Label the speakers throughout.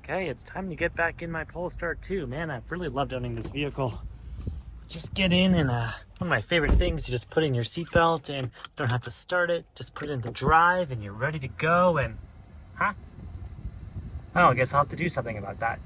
Speaker 1: Okay, it's time to get back in my Polestar 2. Man, I've really loved owning this vehicle. Just get in and one of my favorite things, you just put in your seatbelt and don't have to start it. Just put it into drive and you're ready to go and, huh? Oh, I guess I'll have to do something about that.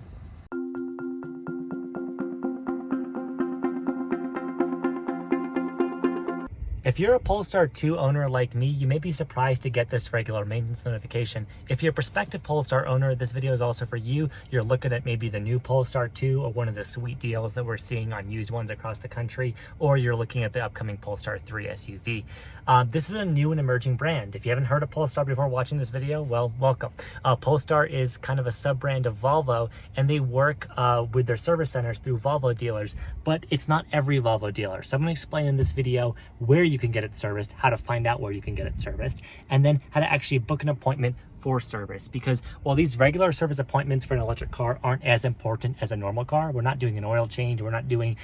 Speaker 1: If you're a Polestar 2 owner like me, you may be surprised to get this regular maintenance notification. If you're a prospective Polestar owner, this video is also for you. You're looking at maybe the new Polestar 2 or one of the sweet deals that we're seeing on used ones across the country, or you're looking at the upcoming Polestar 3 SUV. This is a new and emerging brand. If you haven't heard of Polestar before watching this video, well, welcome. Polestar is kind of a sub-brand of Volvo, and they work with their service centers through Volvo dealers, but it's not every Volvo dealer. So I'm gonna explain in this video where you can get it serviced, how to find out where you can get it serviced, and then how to actually book an appointment for service. Because while these regular service appointments for an electric car aren't as important as a normal car, we're not doing an oil change, we're not doing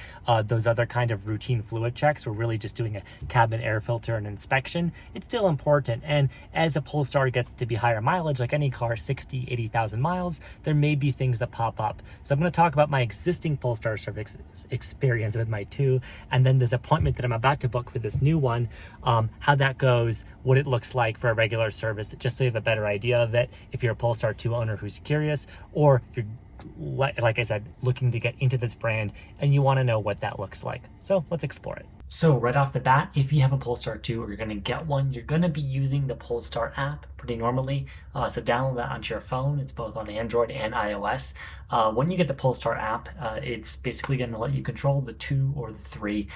Speaker 1: those other kind of routine fluid checks, we're really just doing a cabin air filter and inspection. It's still important, and as a Polestar gets to be higher mileage, like any car, 60, 80,000 miles, there may be things that pop up. So I'm going to talk about my existing Polestar service experience with my 2, and then this appointment that I'm about to book for this new one, how that goes, what it looks like for a regular service, just so you have a better idea of it if you're a Polestar 2 owner who's curious, or you're, like I said, looking to get into this brand and you want to know what that looks like. So let's explore it. So right off the bat, if you have a Polestar 2 or you're going to get one, you're going to be using the Polestar app pretty normally. So download that onto your phone. It's both on Android and iOS. When you get the Polestar app, it's basically going to let you control the 2 or the 3.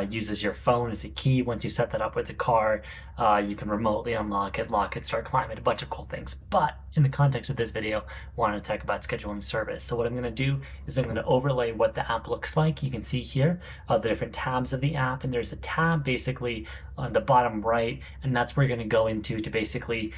Speaker 1: Uses your phone as a key. Once you set that up with the car, you can remotely unlock it, lock it, start climbing, a bunch of cool things. But in the context of this video, I wanted to talk about scheduling service. So what I'm going to do is I'm going to overlay what the app looks like. You can see here the different tabs of the app, and there's a tab basically on the bottom right, and that's where you're going to go into to basically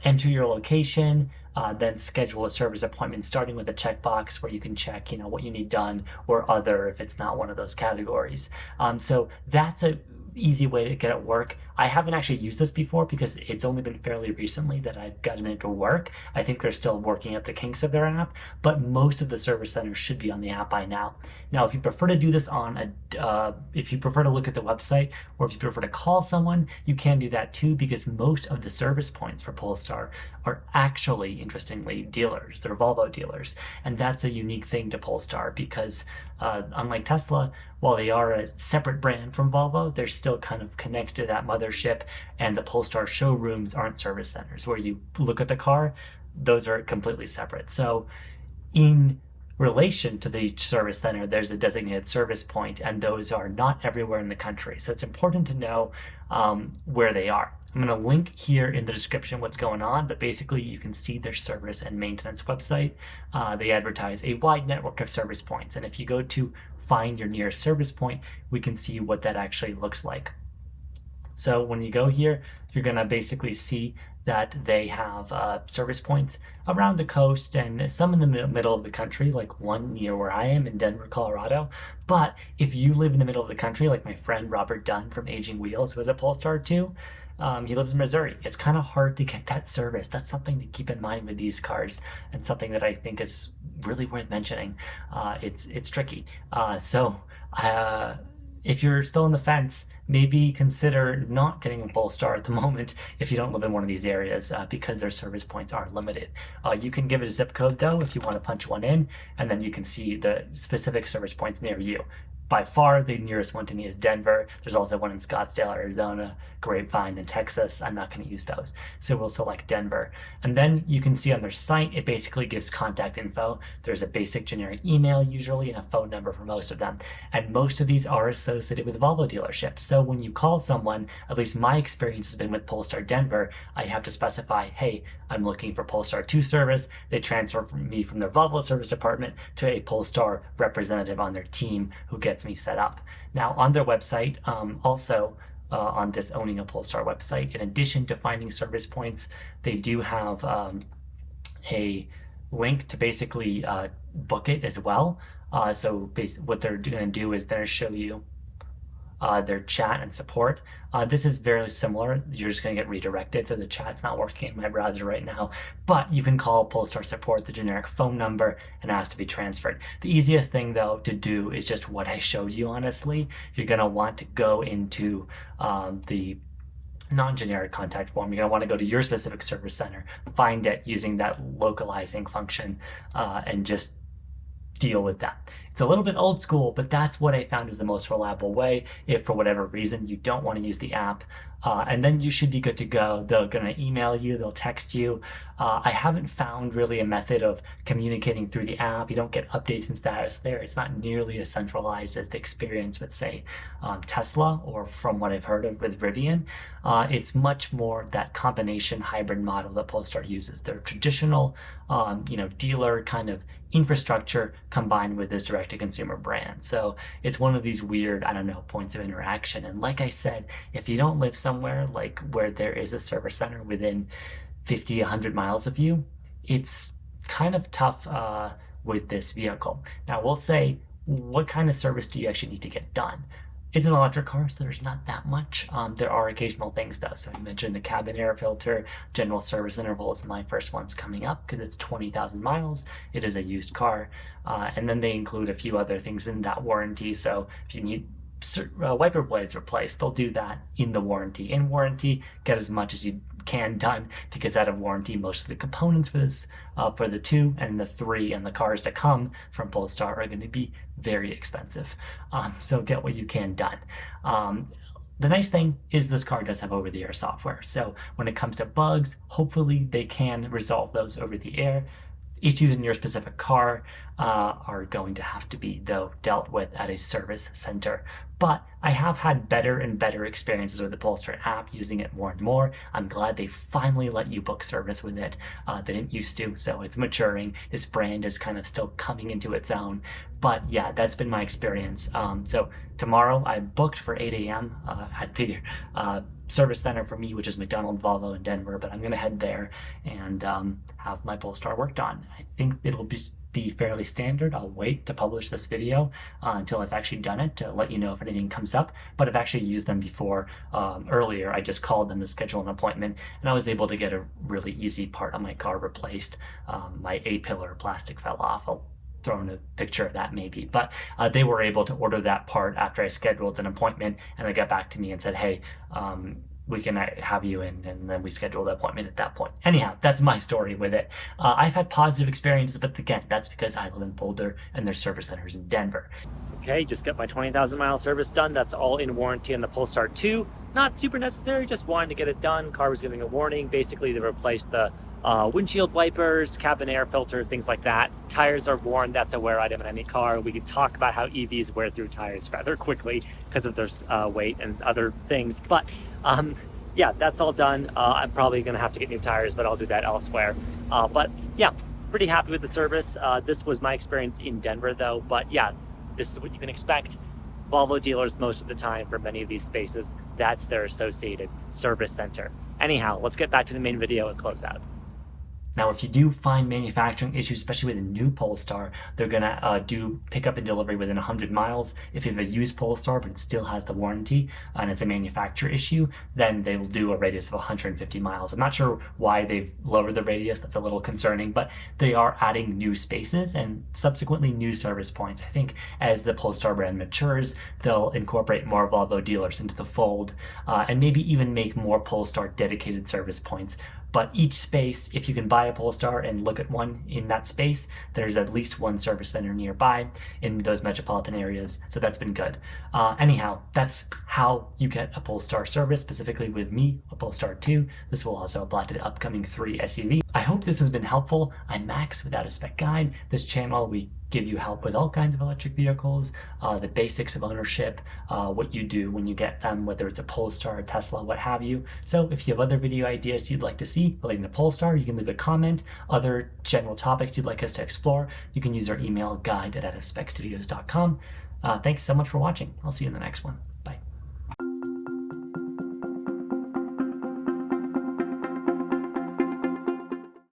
Speaker 1: enter your location, then schedule a service appointment, starting with a checkbox where you can check, what you need done, or other if it's not one of those categories. So that's a easy way to get it work. I haven't actually used this before because it's only been fairly recently that I've gotten it to work. I think they're still working at the kinks of their app, but most of the service centers should be on the app by now. Now, if you prefer to do this on if you prefer to look at the website, or if you prefer to call someone, you can do that too, because most of the service points for Polestar are actually, interestingly, dealers. They're Volvo dealers, and that's a unique thing to Polestar because unlike Tesla, while they are a separate brand from Volvo, they're still kind of connected to that mothership, and the Polestar showrooms aren't service centers where you look at the car. Those are completely separate. So in relation to the service center, there's a designated service point, and those are not everywhere in the country. So it's important to know where they are. I'm going to link here in the description what's going on, but basically you can see their service and maintenance website. They advertise a wide network of service points, and if you go to find your nearest service point, we can see what that actually looks like. So when you go here, you're going to basically see that they have service points around the coast and some in the middle of the country, like one near where I am in Denver, Colorado. But if you live in the middle of the country, like my friend Robert Dunn from Aging Wheels, who has a Polestar 2, he lives in Missouri. It's kind of hard to get that service. That's something to keep in mind with these cars, and something that I think is really worth mentioning. It's tricky. If you're still on the fence, maybe consider not getting a Polestar at the moment if you don't live in one of these areas, because their service points are limited. You can give it a zip code though if you want to punch one in, and then you can see the specific service points near you. By far, the nearest one to me is Denver. There's also one in Scottsdale, Arizona, Grapevine, and Texas. I'm not going to use those, so we'll select Denver. And then you can see on their site, it basically gives contact info. There's a basic generic email usually, and a phone number for most of them. And most of these are associated with Volvo dealerships. So when you call someone, at least my experience has been with Polestar Denver, I have to specify, hey, I'm looking for Polestar 2 service. They transfer me from their Volvo service department to a Polestar representative on their team who gets me set up. Now on their website, also on this Owning a Polestar website, in addition to finding service points, they do have a link to basically book it as well. So what they're going to do is they're show you their chat and support. This is very similar. You're just going to get redirected, so the chat's not working in my browser right now. But you can call Polestar support, the generic phone number, and ask to be transferred. The easiest thing, though, to do is just what I showed you, honestly. You're going to want to go into the non-generic contact form. You're going to want to go to your specific service center, find it using that localizing function, and just deal with that. It's a little bit old school, but that's what I found is the most reliable way if for whatever reason you don't want to use the app. And then you should be good to go. They're going to email you, they'll text you. I haven't found really a method of communicating through the app. You don't get updates and status there. It's not nearly as centralized as the experience with, say, Tesla, or from what I've heard of with Rivian. It's much more that combination hybrid model that Polestar uses. Their traditional, dealer kind of infrastructure combined with this direct-to-consumer brand. So it's one of these weird, points of interaction. And like I said, if you don't live somewhere like where there is a service center within 50, 100 miles of you, it's kind of tough with this vehicle. Now, we'll say, what kind of service do you actually need to get done? It's an electric car, so there's not that much. There are occasional things, though. So you mentioned the cabin air filter, general service intervals. My first one's coming up because it's 20,000 miles. It is a used car. And then they include a few other things in that warranty. So if you need wiper blades replaced, they'll do that in the warranty. In warranty, get as much as you can done, because out of warranty, most of the components for this, for the 2 and the 3 and the cars to come from Polestar are going to be very expensive. So get what you can done. The nice thing is this car does have over-the-air software. So when it comes to bugs, hopefully they can resolve those over the air. Issues in your specific car are going to have to be, though, dealt with at a service center. But I have had better and better experiences with the Polestar app, using it more and more. I'm glad they finally let you book service with it. They didn't used to, so it's maturing. This brand is kind of still coming into its own. But yeah, that's been my experience. So tomorrow I booked for 8 a.m. At the service center for me, which is McDonald Volvo in Denver, but I'm going to head there and have my Polestar worked on. I think it'll be fairly standard. I'll wait to publish this video until I've actually done it to let you know if anything comes up, but I've actually used them before. Earlier I just called them to schedule an appointment, and I was able to get a really easy part on my car replaced. My A-pillar plastic fell off. I'll throw in a picture of that maybe, but they were able to order that part after I scheduled an appointment, and they got back to me and said, hey, we can have you in, and then we scheduled the appointment at that point. Anyhow, that's my story with it. I've had positive experiences, but again, that's because I live in Boulder and their service centers in Denver. Okay, just got my 20,000 mile service done. That's all in warranty on the Polestar 2. Not super necessary, just wanted to get it done. Car was giving a warning. Basically, they replaced the windshield wipers, cabin air filter, things like that. Tires are worn. That's a wear item in any car. We could talk about how EVs wear through tires rather quickly because of their weight and other things. But yeah, that's all done. I'm probably going to have to get new tires, but I'll do that elsewhere. But yeah, pretty happy with the service. This was my experience in Denver, though. But yeah, this is what you can expect. Volvo dealers, most of the time, for many of these spaces, that's their associated service center. Anyhow, let's get back to the main video and close out. Now, if you do find manufacturing issues, especially with a new Polestar, they're going to do pickup and delivery within 100 miles. If you have a used Polestar, but it still has the warranty and it's a manufacturer issue, then they will do a radius of 150 miles. I'm not sure why they've lowered the radius. That's a little concerning, but they are adding new spaces and subsequently new service points. I think as the Polestar brand matures, they'll incorporate more Volvo dealers into the fold, and maybe even make more Polestar dedicated service points. But each space, if you can buy a Polestar and look at one in that space, there's at least one service center nearby in those metropolitan areas. So that's been good. Anyhow, that's how you get a Polestar service, specifically with me, a Polestar 2. This will also apply to the upcoming 3 SUV. I hope this has been helpful. I'm Max without a spec guide. This channel, we give you help with all kinds of electric vehicles, the basics of ownership, what you do when you get them, whether it's a Polestar, a Tesla, what have you. So if you have other video ideas you'd like to see relating to Polestar, you can leave a comment. Other general topics you'd like us to explore, you can use our email guide@outofspecstudios.com. Thanks so much for watching. I'll see you in the next one.